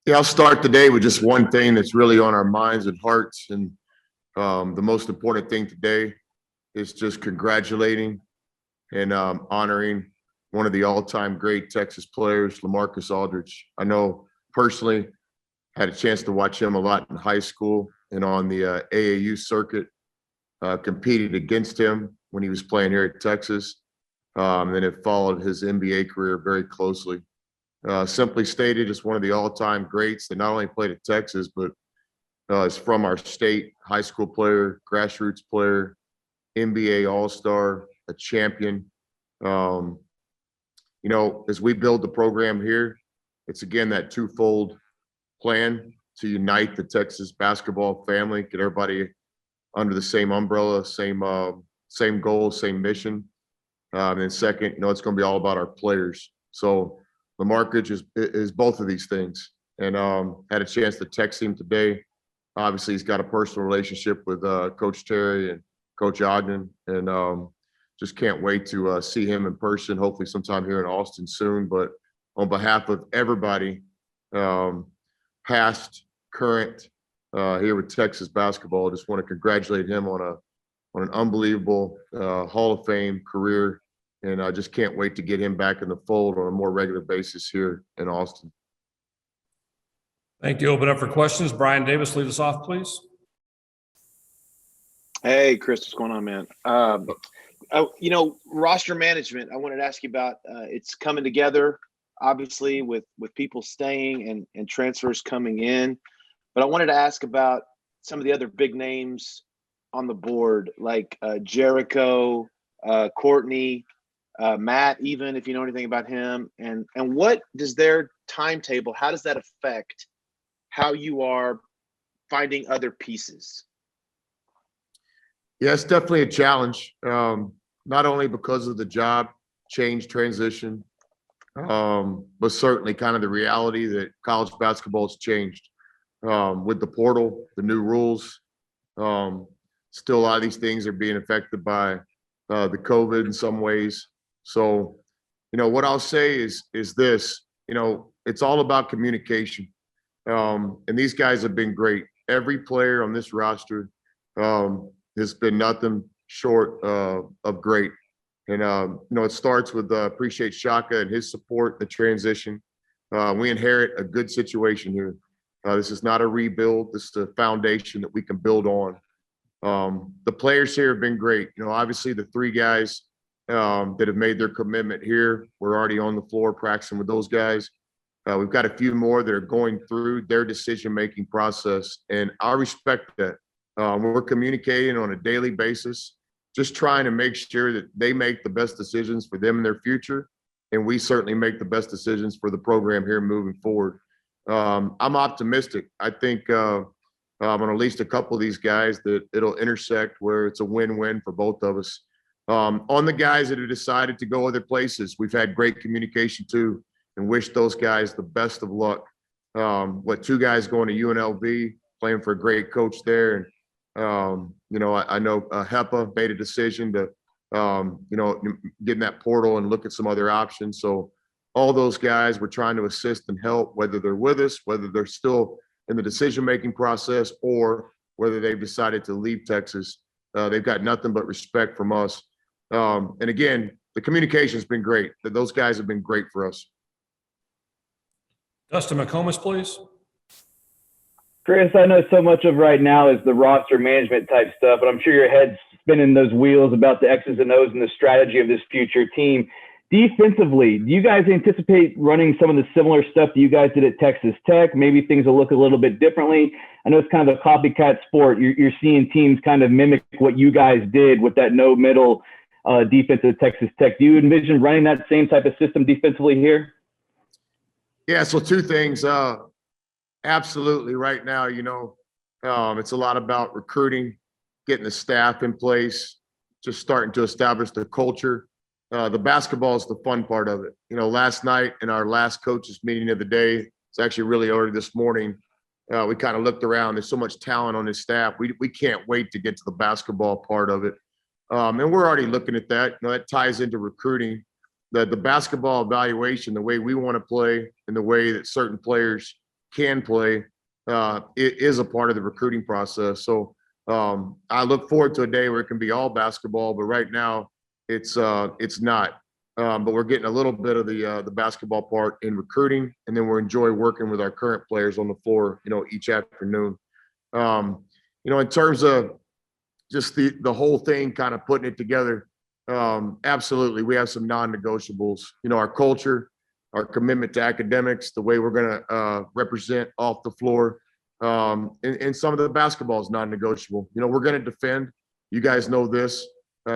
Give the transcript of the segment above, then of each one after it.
Yeah, I'll start the day with just one thing that's really on our minds and hearts. And the most important thing today is just congratulating and honoring one of the all-time great Texas players, LaMarcus Aldridge. I know personally had a chance to watch him a lot in high school and on the AAU circuit. Competed against him when he was playing here at Texas. And it followed his NBA career very closely. Simply stated, is one of the all-time greats that not only played at Texas, but is from our state, high school player, grassroots player, NBA All-Star, a champion. Um, as we build the program here, it's again that twofold plan to unite the Texas basketball family, get everybody under the same umbrella, same goals, same mission. And second, it's going to be all about our players. So LaMarcus is both of these things, and had a chance to text him today. Obviously, he's got a personal relationship with Coach Terry and Coach Ogden, and just can't wait to see him in person, hopefully sometime here in Austin soon. But on behalf of everybody, past, current, here with Texas basketball, I just want to congratulate him on an unbelievable Hall of Fame career. And I just can't wait to get him back in the fold on a more regular basis here in Austin. Thank you. Open up for questions. Brian Davis, lead us off, please. Hey, Chris, what's going on, man? Roster management, I wanted to ask you about. It's coming together, obviously, with people staying and transfers coming in. But I wanted to ask about some of the other big names on the board, like Jericho, Courtney, Matt, even if you know anything about him. And what does their timetable, how does that affect how you are finding other pieces? Yeah, it's definitely a challenge, not only because of the job change transition, but certainly kind of the reality that college basketball has changed with the portal, the new rules. Still, a lot of these things are being affected by the COVID in some ways. So, what I'll say is this, it's all about communication. And these guys have been great. Every player on this roster has been nothing short of great. And, it starts with appreciate Shaka and his support, the transition. We inherit a good situation here. This is not a rebuild. This is a foundation that we can build on. The players here have been great. Obviously the three guys that have made their commitment here, we're already on the floor practicing with those guys. We've got a few more that are going through their decision-making process, and I respect that. We're communicating on a daily basis, just trying to make sure that they make the best decisions for them and their future, and we certainly make the best decisions for the program here moving forward. I'm optimistic. I think on at least a couple of these guys that it'll intersect where it's a win-win for both of us. On the guys that have decided to go other places, we've had great communication too, and wish those guys the best of luck. Two guys going to UNLV, playing for a great coach there. And, I know HEPA made a decision to, get in that portal and look at some other options. So all those guys, we're trying to assist and help, whether they're with us, whether they're still in the decision-making process, or whether they've decided to leave Texas. They've got nothing but respect from us. And again, the communication has been great. Those guys have been great for us. Dustin McComas, please. Chris, I know so much of right now is the roster management type stuff, but I'm sure your head's spinning those wheels about the X's and O's and the strategy of this future team. Defensively, do you guys anticipate running some of the similar stuff that you guys did at Texas Tech? Maybe things will look a little bit differently. I know it's kind of a copycat sport. You're seeing teams kind of mimic what you guys did with that no middle defense at Texas Tech. Do you envision running that same type of system defensively here? Yeah, so two things. Absolutely. Right now, it's a lot about recruiting, getting the staff in place, just starting to establish the culture. The basketball is the fun part of it. Last night in our last coaches meeting of the day, it's actually really early this morning. We kind of looked around. There's so much talent on this staff. We can't wait to get to the basketball part of it. And we're already looking at that. That ties into recruiting. The basketball evaluation, the way we want to play and the way that certain players can play, it is a part of the recruiting process. So I look forward to a day where it can be all basketball, but right now it's not. But we're getting a little bit of the basketball part in recruiting, and then we're enjoy working with our current players on the floor, each afternoon. In terms of just the whole thing, kind of putting it together, absolutely, we have some non-negotiables. Our culture, our commitment to academics, the way we're going to represent off the floor, and some of the basketball is non-negotiable. We're going to defend. You guys know this.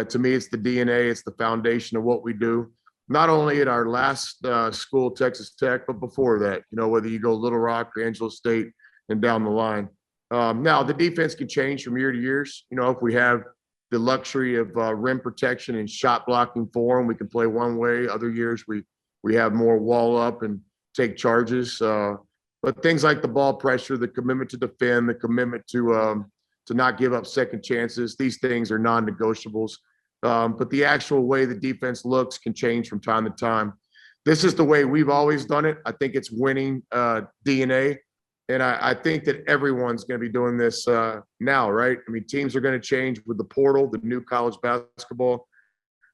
To me, it's the DNA. It's the foundation of what we do. Not only at our last school, Texas Tech, but before that. Whether you go Little Rock or Angelo State and down the line. Now, the defense can change from year to years. If we have the luxury of rim protection and shot blocking for them, we can play one way. Other years, we have more wall up and take charges. But things like the ball pressure, the commitment to defend, the commitment to not give up second chances, these things are non-negotiables. But the actual way the defense looks can change from time to time. This is the way we've always done it. I think it's winning DNA. And I think that everyone's going to be doing this now, right? I mean, teams are going to change with the portal, the new college basketball.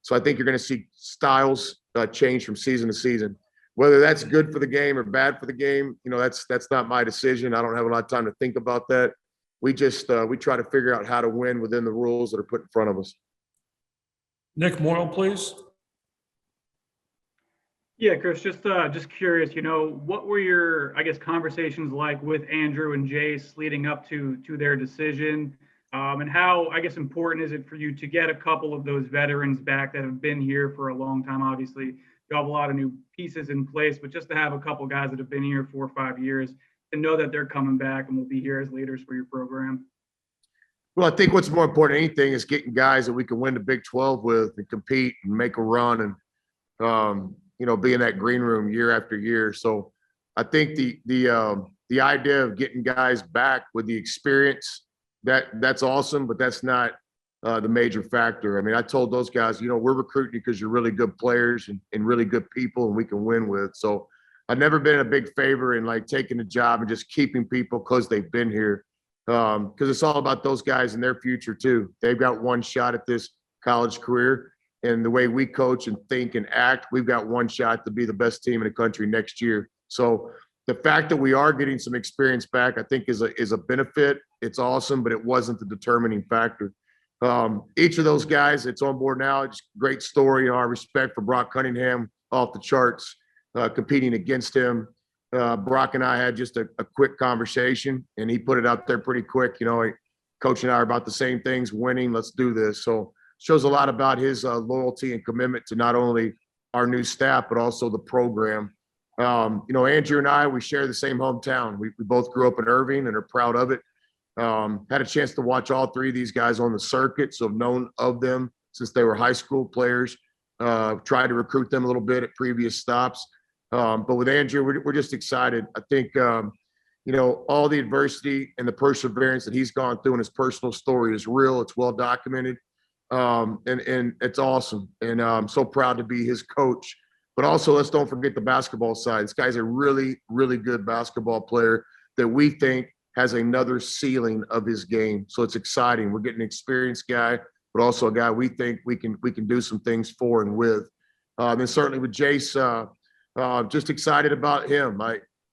So I think you're going to see styles change from season to season. Whether that's good for the game or bad for the game, that's not my decision. I don't have a lot of time to think about that. We just we try to figure out how to win within the rules that are put in front of us. Nick Moyle, please. Yeah, Chris, just curious, what were your, conversations like with Andrew and Jace leading up to their decision? And how, important is it for you to get a couple of those veterans back that have been here for a long time? Obviously, you have a lot of new pieces in place, but just to have a couple guys that have been here 4 or 5 years and know that they're coming back and will be here as leaders for your program. Well, I think what's more important than anything is getting guys that we can win the Big 12 with and compete and make a run and, be in that green room year after year. So I think the idea of getting guys back with the experience, that's awesome, but that's not the major factor. I mean, I told those guys, we're recruiting because you're really good players and really good people and we can win with. So I've never been a big favor in like taking a job and just keeping people because they've been here. Because it's all about those guys and their future too. They've got one shot at this college career. And the way we coach and think and act, we've got one shot to be the best team in the country next year. So the fact that we are getting some experience back, I think is a benefit. It's awesome, but it wasn't the determining factor. Each of those guys that's on board now, it's a great story. Our respect for Brock Cunningham off the charts, competing against him. Brock and I had just a quick conversation, and he put it out there pretty quick. Coach and I are about the same things, winning. Let's do this. So shows a lot about his loyalty and commitment to not only our new staff, but also the program. Andrew and I, we share the same hometown. We both grew up in Irving and are proud of it. Had a chance to watch all three of these guys on the circuit, so I've known of them since they were high school players. Tried to recruit them a little bit at previous stops. But with Andrew, we're just excited. I think, all the adversity and the perseverance that he's gone through in his personal story is real. It's well documented. And it's awesome. And I'm so proud to be his coach. But also, let's don't forget the basketball side. This guy's a really, really good basketball player that we think has another ceiling of his game. So it's exciting. We're getting an experienced guy, but also a guy we think we can do some things for and with. And certainly with Jace, just excited about him.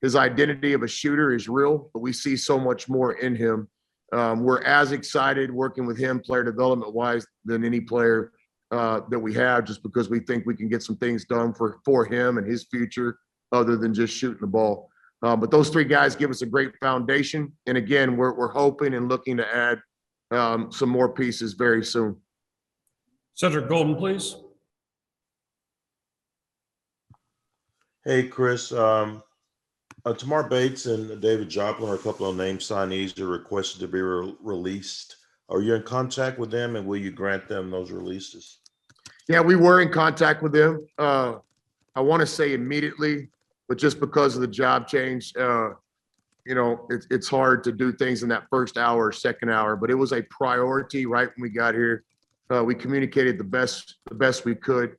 His identity of a shooter is real, but we see so much more in him. We're as excited working with him player development wise than any player that we have, just because we think we can get some things done for him and his future other than just shooting the ball. But those three guys give us a great foundation. And again, we're hoping and looking to add some more pieces very soon. Cedric Golden, please. Hey, Chris. Tamar Bates and David Joplin are a couple of name signees that are requested to be released. Are you in contact with them, and will you grant them those releases? Yeah, we were in contact with them. I want to say immediately, but just because of the job change, it's hard to do things in that first hour or second hour. But it was a priority right when we got here. We communicated the best we could.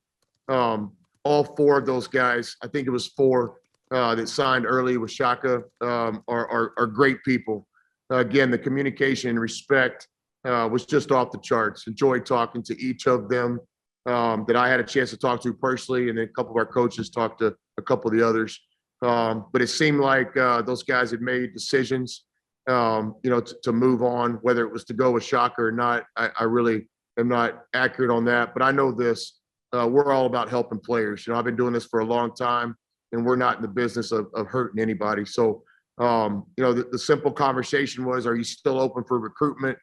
All four of those guys, I think it was four, that signed early with Shaka are great people. Again, the communication and respect was just off the charts. Enjoyed talking to each of them that I had a chance to talk to personally, and then a couple of our coaches talked to a couple of the others. But it seemed like those guys had made decisions, to move on, whether it was to go with Shaka or not. I really am not accurate on that, but I know this. We're all about helping players. I've been doing this for a long time, and we're not in the business of hurting anybody. So, the simple conversation was, are you still open for recruitment?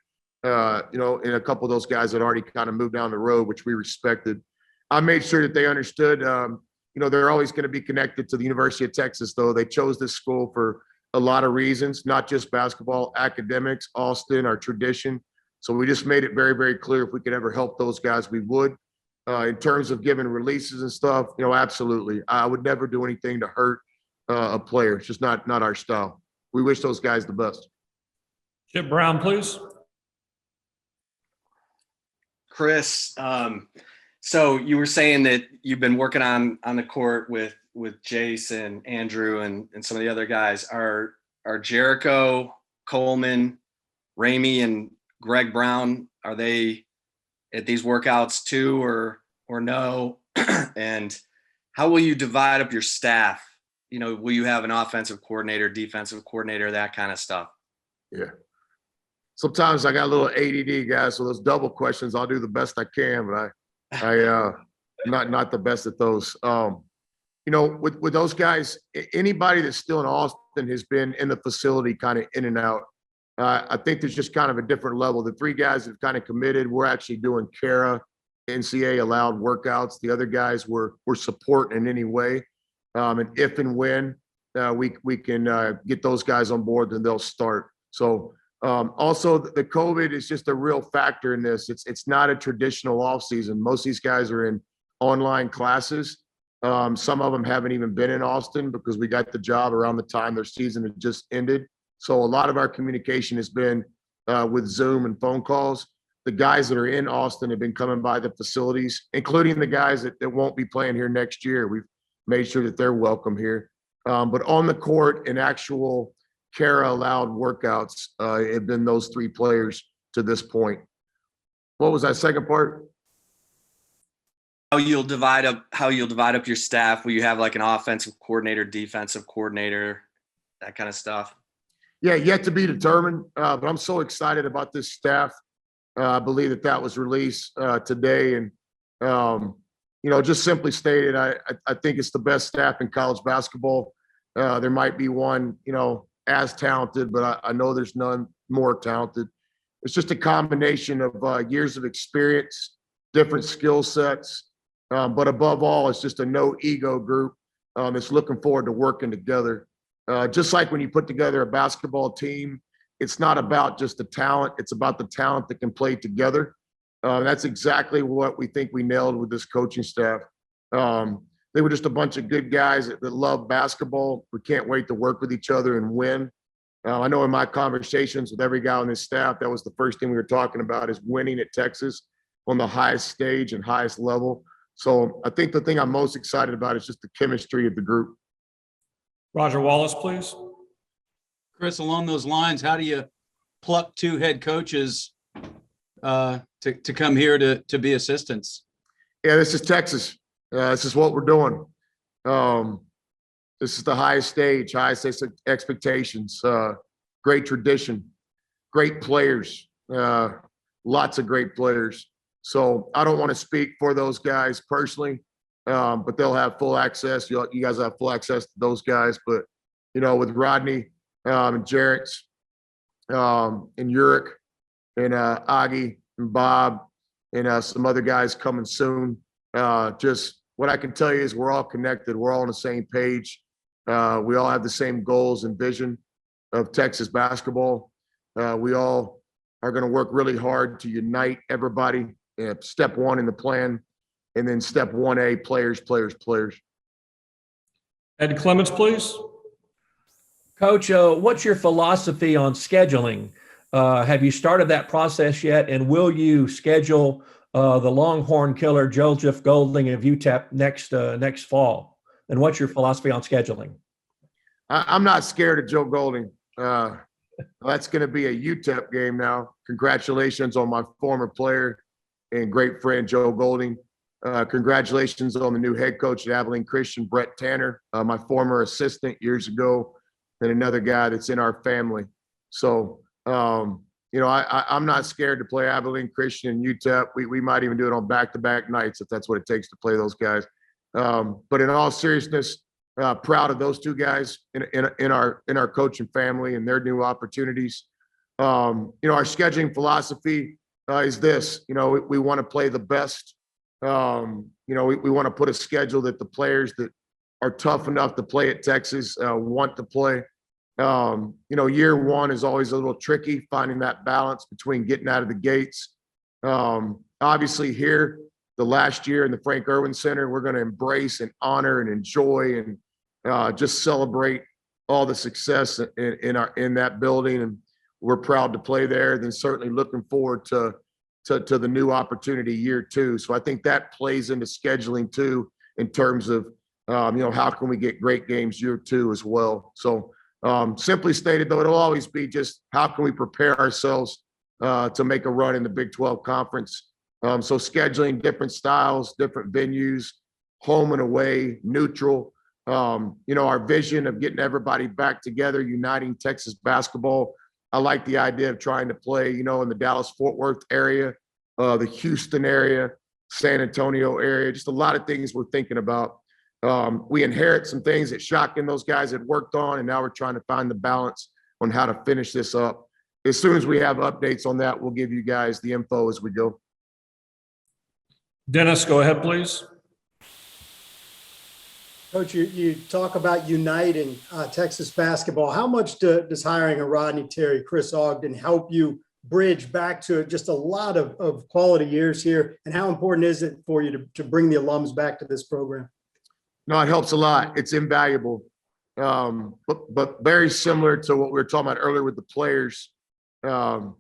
And a couple of those guys had already kind of moved down the road, which we respected. I made sure that they understood, they're always going to be connected to the University of Texas, though. They chose this school for a lot of reasons, not just basketball, academics, Austin, our tradition. So we just made it very, very clear if we could ever help those guys, we would. In terms of giving releases and stuff, absolutely. I would never do anything to hurt a player. It's just not our style. We wish those guys the best. Chip Brown, please. Chris, so you were saying that you've been working on the court with Jason, Andrew, and some of the other guys. Are Jericho, Coleman, Ramey, and Greg Brown, are they at these workouts too, or no? And how will you divide up your staff? Will you have an offensive coordinator, defensive coordinator, that kind of stuff? Yeah. Sometimes I got a little ADD, guys, so those double questions, I'll do the best I can, but I not the best at those. With those guys, anybody that's still in Austin has been in the facility kind of in and out. I think there's just kind of a different level. The three guys have kind of committed. We're actually doing CARA, NCAA allowed workouts. The other guys were supporting in any way. And if and when we can get those guys on board, then they'll start. So also the COVID is just a real factor in this. It's not a traditional off season. Most of these guys are in online classes. Some of them haven't even been in Austin because we got the job around the time their season had just ended. So a lot of our communication has been with Zoom and phone calls. The guys that are in Austin have been coming by the facilities, including the guys that won't be playing here next year. We've made sure that they're welcome here. But on the court in actual CARA allowed workouts have been those three players to this point. What was that second part? How you'll divide up your staff? Will you have like an offensive coordinator, defensive coordinator, that kind of stuff? Yeah, yet to be determined. But I'm so excited about this staff. I believe that was released today, and just simply stated, I think it's the best staff in college basketball. There might be one, as talented, but I know there's none more talented. It's just a combination of years of experience, different skill sets, but above all, it's just a no ego group. It's looking forward to working together. Just like when you put together a basketball team, it's not about just the talent, it's about the talent that can play together. That's exactly what we think we nailed with this coaching staff. They were just a bunch of good guys that love basketball. We can't wait to work with each other and win. I know in my conversations with every guy on this staff, that was the first thing we were talking about, is winning at Texas on the highest stage and highest level. So I think the thing I'm most excited about is just the chemistry of the group. Roger Wallace, please. Chris, along those lines, how do you pluck two head coaches to come here to be assistants? Yeah, this is Texas. This is what we're doing. This is the highest stage, highest expectations, great tradition, great players, lots of great players. So I don't want to speak for those guys personally, but they'll have full access. You guys have full access to those guys. But, with Rodney and Jarrett and Uric and Augie and Bob and some other guys coming soon, just what I can tell you is we're all connected. We're all on the same page. We all have the same goals and vision of Texas basketball. We all are going to work really hard to unite everybody. Step one in the plan, and then step 1A, players. Ed Clements, please. Coach, what's your philosophy on scheduling? Have you started that process yet? And will you schedule the Longhorn killer Joseph Golding of UTEP next fall? And what's your philosophy on scheduling? I'm not scared of Joe Golding. That's going to be a UTEP game now. Congratulations on my former player and great friend, Joe Golding. Congratulations on the new head coach at Abilene Christian, Brett Tanner, my former assistant years ago, and another guy that's in our family. So, I'm not scared to play Abilene Christian and UTEP. We might even do it on back-to-back nights if that's what it takes to play those guys. But in all seriousness, proud of those two guys in our coaching family and their new opportunities. Our scheduling philosophy is this. We want to play the best. We want to put a schedule that the players that are tough enough to play at Texas want to play. Year one is always a little tricky, finding that balance between getting out of the gates. Obviously here, the last year in the Frank Irwin Center, we're going to embrace and honor and enjoy and just celebrate all the success in that building. And we're proud to play there. Then certainly looking forward to the new opportunity year two. So I think that plays into scheduling too, in terms of, how can we get great games year two as well. So simply stated, though, it'll always be just how can we prepare ourselves to make a run in the Big 12 Conference. So scheduling different styles, different venues, home and away, neutral. Our vision of getting everybody back together, uniting Texas basketball. I like the idea of trying to play, in the Dallas-Fort Worth area, the Houston area, San Antonio area, just a lot of things we're thinking about. We inherit some things that Shotgun, those guys had worked on, and now we're trying to find the balance on how to finish this up. As soon as we have updates on that, we'll give you guys the info as we go. Dennis, go ahead, please. Coach, you talk about uniting Texas basketball. How much does hiring a Rodney Terry, Chris Ogden help you bridge back to just a lot of quality years here? And how important is it for you to bring the alums back to this program? No, it helps a lot. It's invaluable. But very similar to what we were talking about earlier with the players. We're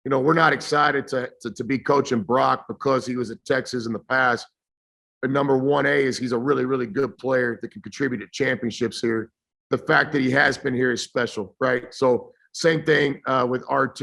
not excited to be coaching Brock because he was at Texas in the past. But number 1A is he's a really, really good player that can contribute to championships here. The fact that he has been here is special, right? So same thing with RT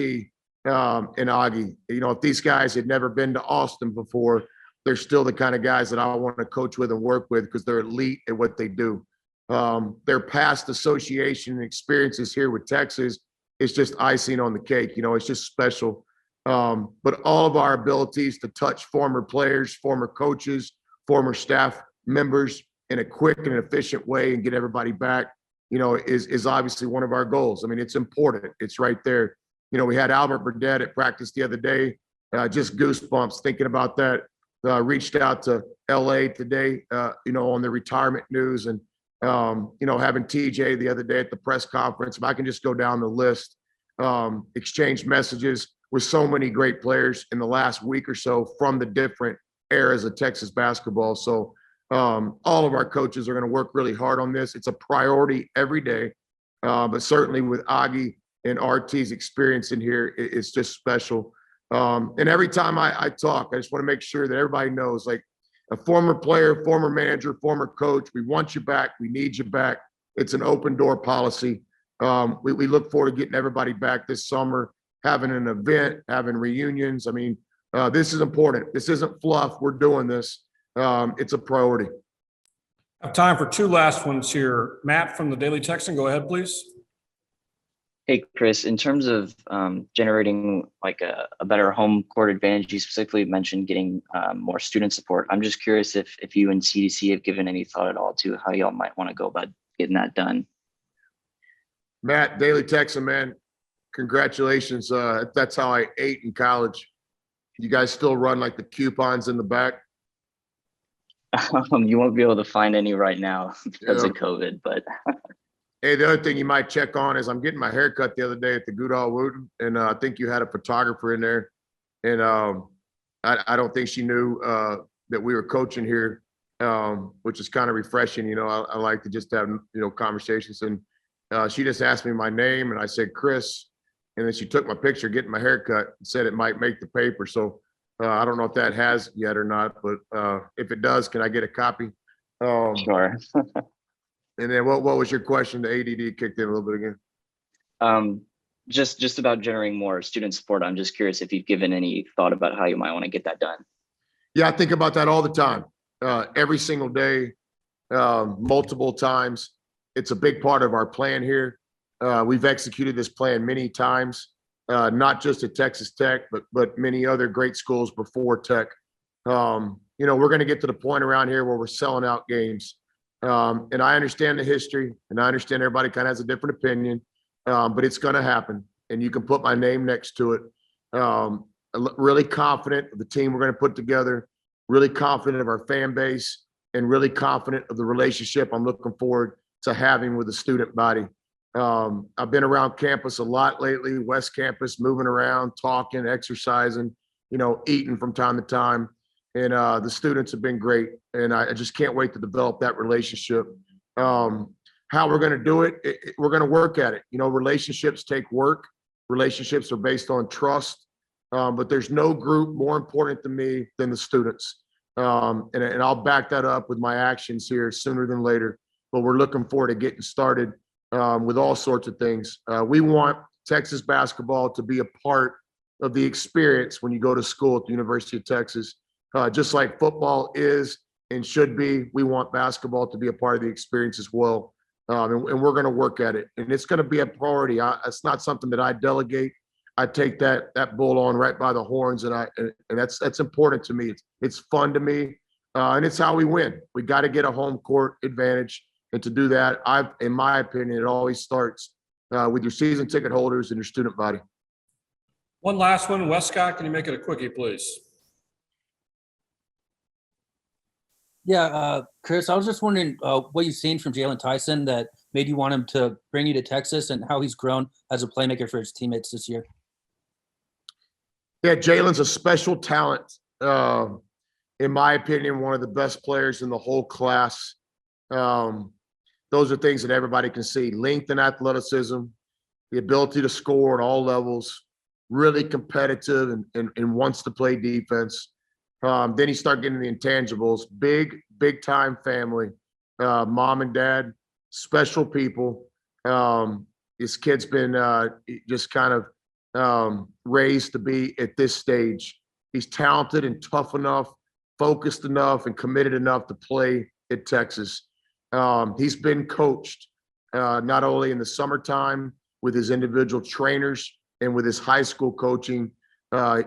and Augie. If these guys had never been to Austin before, they're still the kind of guys that I want to coach with and work with because they're elite at what they do. Their past association and experiences here with Texas is just icing on the cake. It's just special. But all of our abilities to touch former players, former coaches, former staff members in a quick and efficient way and get everybody back, is obviously one of our goals. I mean, it's important. It's right there. We had Albert Burdett at practice the other day, just goosebumps thinking about that. Reached out to LA today, on the retirement news and, having TJ the other day at the press conference. If I can just go down the list, exchange messages with so many great players in the last week or so from the different eras of Texas basketball. So all of our coaches are going to work really hard on this. It's a priority every day, but certainly with Augie and RT's experience in here, it's just special. And every time I talk, I just want to make sure that everybody knows, like a former player, former manager, former coach, we want you back. We need you back. It's an open door policy. We look forward to getting everybody back this summer, having an event, having reunions. I mean, this is important. This isn't fluff. We're doing this. It's a priority. I have time for two last ones here. Matt from the Daily Texan, go ahead, please. Hey, Chris, in terms of generating like a better home court advantage, you specifically mentioned getting more student support. I'm just curious if you and CDC have given any thought at all to how y'all might want to go about getting that done. Matt, Daily Texan, man, congratulations. That's how I ate in college. You guys still run like the coupons in the back? You won't be able to find any right now because of COVID, but. Hey, the other thing you might check on is I'm getting my hair cut the other day at the Goodall Wooten, and I think you had a photographer in there, and I don't think she knew that we were coaching here, which is kind of refreshing. I like to just have conversations, and she just asked me my name, and I said Chris, and then she took my picture getting my hair cut and said it might make the paper. So I don't know if that has yet or not, but if it does, can I get a copy? Sure. And then what was your question? The ADD kicked in a little bit again. Just about generating more student support. I'm just curious if you've given any thought about how you might want to get that done. Yeah, I think about that all the time, every single day, multiple times. It's a big part of our plan here. We've executed this plan many times, not just at Texas Tech, but many other great schools before Tech. You know, we're going to get to the point around here where we're selling out games. And I understand the history, and I understand everybody kind of has a different opinion, but it's going to happen. And you can put my name next to it. Really confident of the team we're going to put together, really confident of our fan base, and really confident of the relationship I'm looking forward to having with the student body. I've been around campus a lot lately, West Campus, moving around, talking, exercising, you know, eating from time to time. And the students have been great. And I just can't wait to develop that relationship. How we're going to do it, we're going to work at it. You know, relationships take work. Relationships are based on trust. But there's no group more important to me than the students. And I'll back that up with my actions here sooner than later. But we're looking forward to getting started with all sorts of things. We want Texas basketball to be a part of the experience when you go to school at the University of Texas. Just like football is and should be, we want basketball to be a part of the experience as well. And we're going to work at it. And it's going to be a priority. It's not something that I delegate. I take that bull on right by the horns, and that's important to me. It's fun to me, and it's how we win. We got to get a home court advantage, and to do that, in my opinion, it always starts with your season ticket holders and your student body. One last one, Westcott. Can you make it a quickie, please? Yeah, Chris, I was just wondering what you've seen from Jalen Tyson that made you want him to bring you to Texas, and how he's grown as a playmaker for his teammates this year. Yeah, Jalen's a special talent. In my opinion, one of the best players in the whole class. Those are things that everybody can see. Length and athleticism, the ability to score at all levels, really competitive and wants to play defense. Then you start getting the intangibles. Big time family, mom and dad, special people. This kid's been just kind of raised to be at this stage. He's talented and tough enough, focused enough, and committed enough to play at Texas. He's been coached not only in the summertime with his individual trainers and with his high school coaching.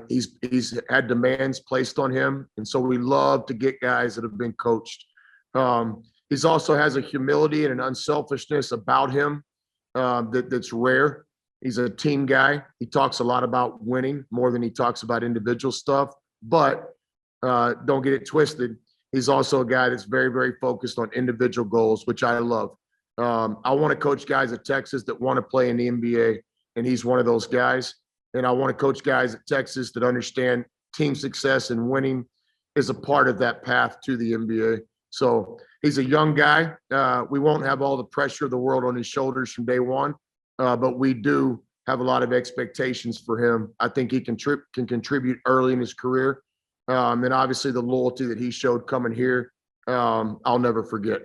He's had demands placed on him, and so we love to get guys that have been coached. He's also has a humility and an unselfishness about him that's rare. He's a team guy. He talks a lot about winning more than he talks about individual stuff, but don't get it twisted. He's also a guy that's very, very focused on individual goals, which I love. I want to coach guys at Texas that want to play in the NBA, and he's one of those guys. And I want to coach guys at Texas that understand team success and winning is a part of that path to the NBA. So he's a young guy. We won't have all the pressure of the world on his shoulders from day one, but we do have a lot of expectations for him. I think he can contribute early in his career. And obviously the loyalty that he showed coming here, I'll never forget.